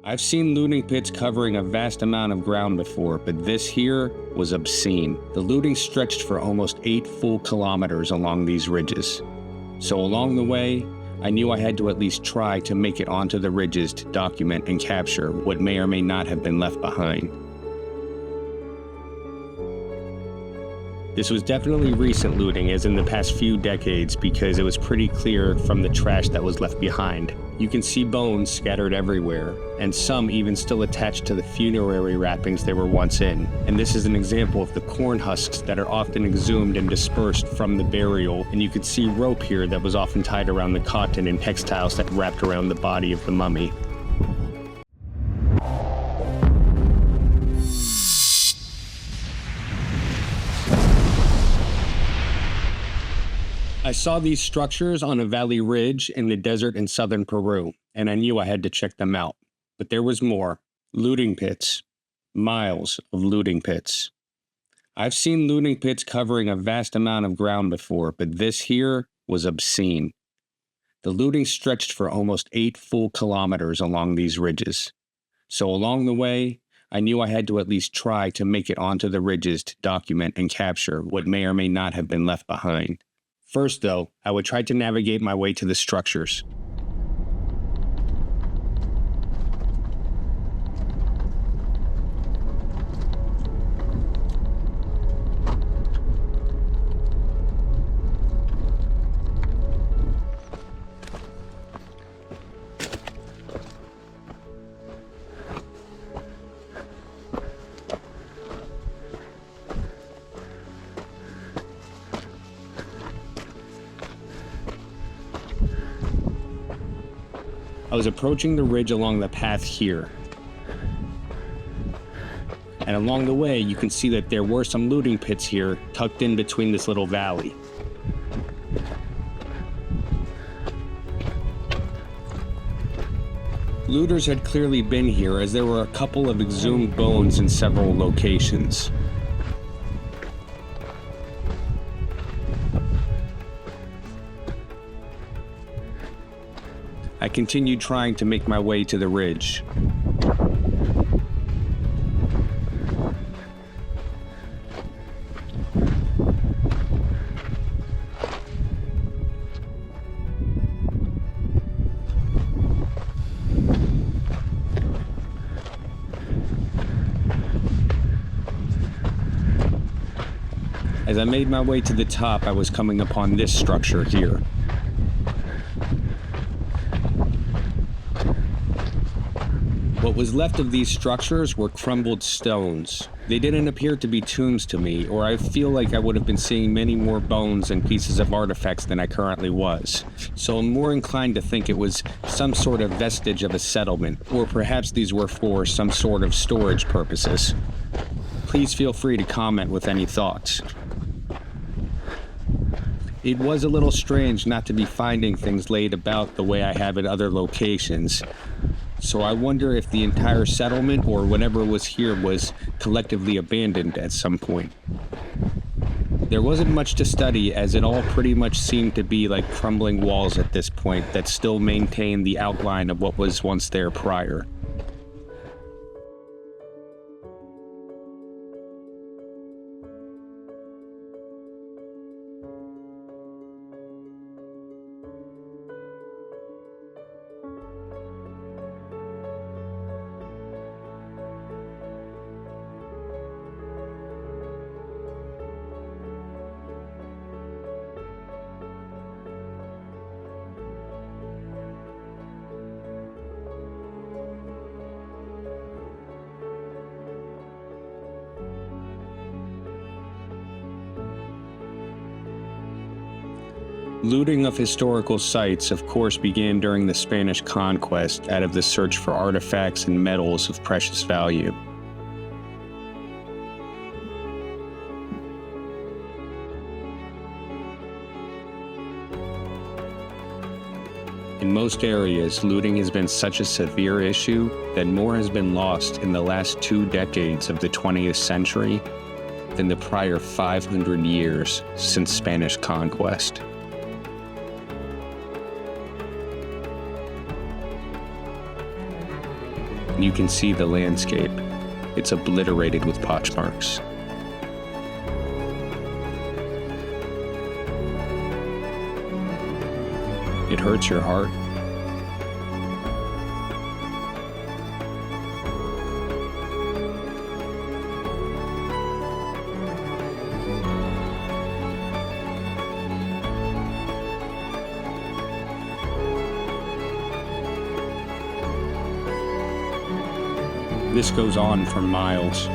I've seen looting pits covering a vast amount of ground before, but this here was obscene. The looting stretched for almost 8 full kilometers along these ridges. So along the way, I knew I had to at least try to make it onto the ridges to document and capture what may or may not have been left behind. This was definitely recent looting, as in the past few decades, because it was pretty clear from the trash that was left behind. You can see bones scattered everywhere, and some even still attached to the funerary wrappings they were once in. And this is an example of the corn husks that are often exhumed and dispersed from the burial, and you can see rope here that was often tied around the cotton and textiles that wrapped around the body of the mummy. I saw these structures on a valley ridge in the desert in southern Peru, and I knew I had to check them out. But there was more. Looting pits. Miles of looting pits. I've seen looting pits covering a vast amount of ground before, but this here was obscene. The looting stretched for almost 8 full kilometers along these ridges. So along the way, I knew I had to at least try to make it onto the ridges to document and capture what may or may not have been left behind. First, though, I would try to navigate my way to the structures. I was approaching the ridge along the path here. And along the way, you can see that there were some looting pits here, tucked in between this little valley. Looters had clearly been here, as there were a couple of exhumed bones in several locations. I continued trying to make my way to the ridge. As I made my way to the top, I was coming upon this structure here. What was left of these structures were crumbled stones. They didn't appear to be tombs to me, or I feel like I would have been seeing many more bones and pieces of artifacts than I currently was. So I'm more inclined to think it was some sort of vestige of a settlement, or perhaps these were for some sort of storage purposes. Please feel free to comment with any thoughts. It was a little strange not to be finding things laid about the way I have at other locations. So I wonder if the entire settlement or whatever was here was collectively abandoned at some point. There wasn't much to study, as it all pretty much seemed to be like crumbling walls at this point that still maintained the outline of what was once there prior. Looting of historical sites, of course, began during the Spanish conquest out of the search for artifacts and metals of precious value. In most areas, looting has been such a severe issue that more has been lost in the last 2 decades of the 20th century than the prior 500 years since Spanish conquest. You can see the landscape. It's obliterated with pochmarks. It hurts your heart. This goes on for miles.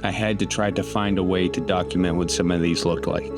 I had to try to find a way to document what some of these looked like.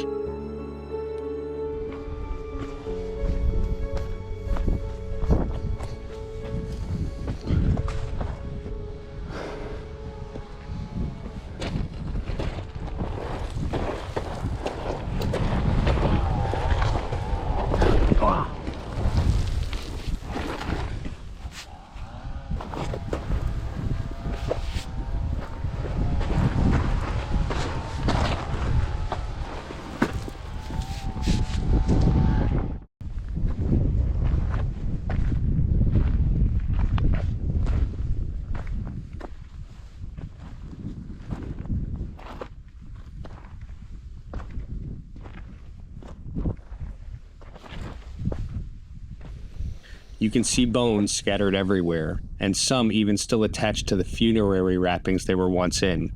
You can see bones scattered everywhere, and some even still attached to the funerary wrappings they were once in.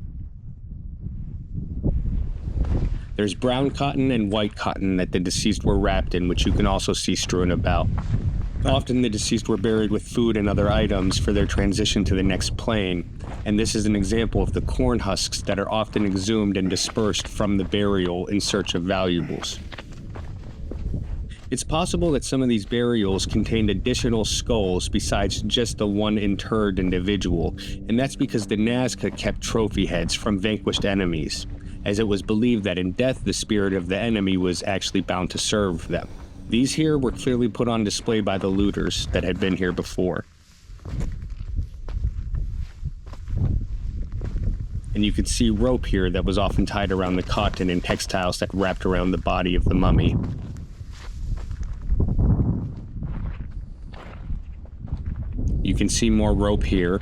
There's brown cotton and white cotton that the deceased were wrapped in, which you can also see strewn about. Often the deceased were buried with food and other items for their transition to the next plane, and this is an example of the corn husks that are often exhumed and dispersed from the burial in search of valuables. It's possible that some of these burials contained additional skulls besides just the one interred individual, and that's because the Nazca kept trophy heads from vanquished enemies, as it was believed that in death the spirit of the enemy was actually bound to serve them. These here were clearly put on display by the looters that had been here before. And you can see rope here that was often tied around the cotton and textiles that wrapped around the body of the mummy. You can see more rope here.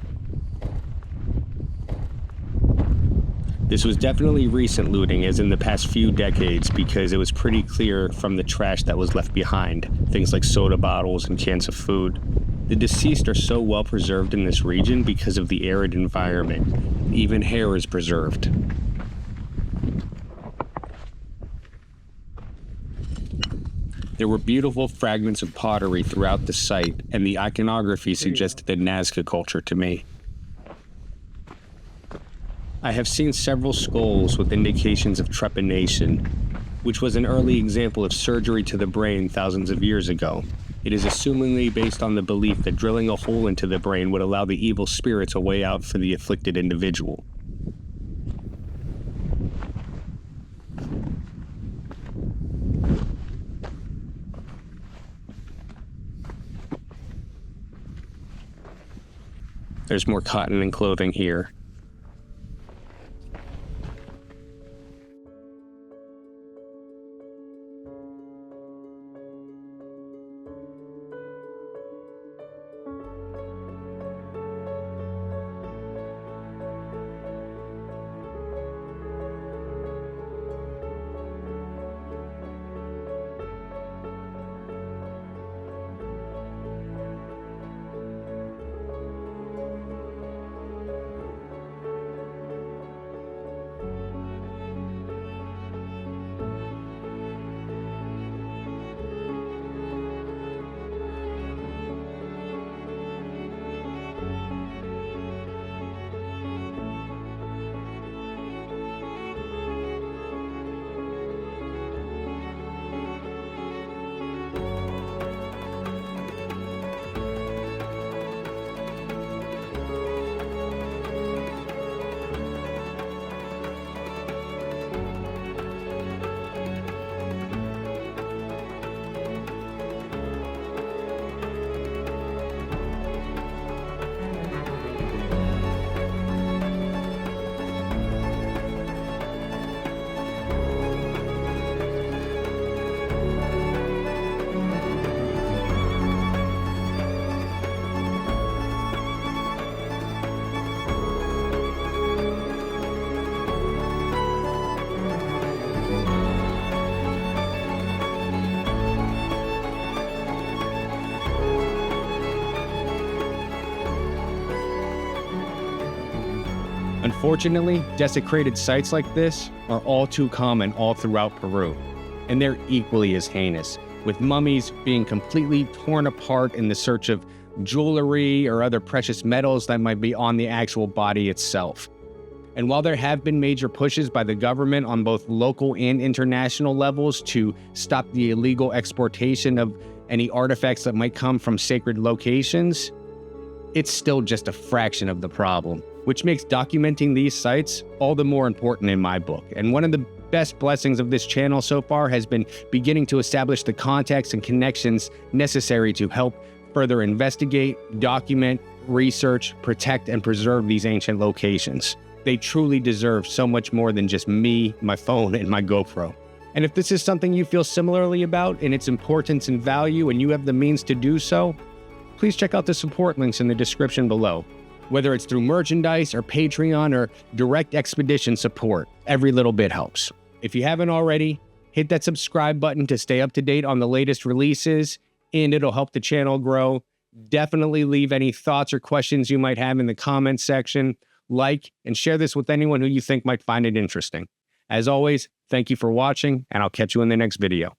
This was definitely recent looting, as in the past few decades, because it was pretty clear from the trash that was left behind, things like soda bottles and cans of food. The deceased are so well preserved in this region because of the arid environment. Even hair is preserved. There were beautiful fragments of pottery throughout the site, and the iconography suggested the Nazca culture to me. I have seen several skulls with indications of trepanation, which was an early example of surgery to the brain thousands of years ago. It is assumingly based on the belief that drilling a hole into the brain would allow the evil spirits a way out for the afflicted individual. There's more cotton and clothing here. Unfortunately, desecrated sites like this are all too common all throughout Peru, and they're equally as heinous, with mummies being completely torn apart in the search of jewelry or other precious metals that might be on the actual body itself. And while there have been major pushes by the government on both local and international levels to stop the illegal exportation of any artifacts that might come from sacred locations, it's still just a fraction of the problem, which makes documenting these sites all the more important in my book. And one of the best blessings of this channel so far has been beginning to establish the contacts and connections necessary to help further investigate, document, research, protect, and preserve these ancient locations. They truly deserve so much more than just me, my phone, and my GoPro. And if this is something you feel similarly about in its importance and value and you have the means to do so, please check out the support links in the description below. Whether it's through merchandise or Patreon or direct expedition support, every little bit helps. If you haven't already, hit that subscribe button to stay up to date on the latest releases, and it'll help the channel grow. Definitely leave any thoughts or questions you might have in the comments section. Like and share this with anyone who you think might find it interesting. As always, thank you for watching, and I'll catch you in the next video.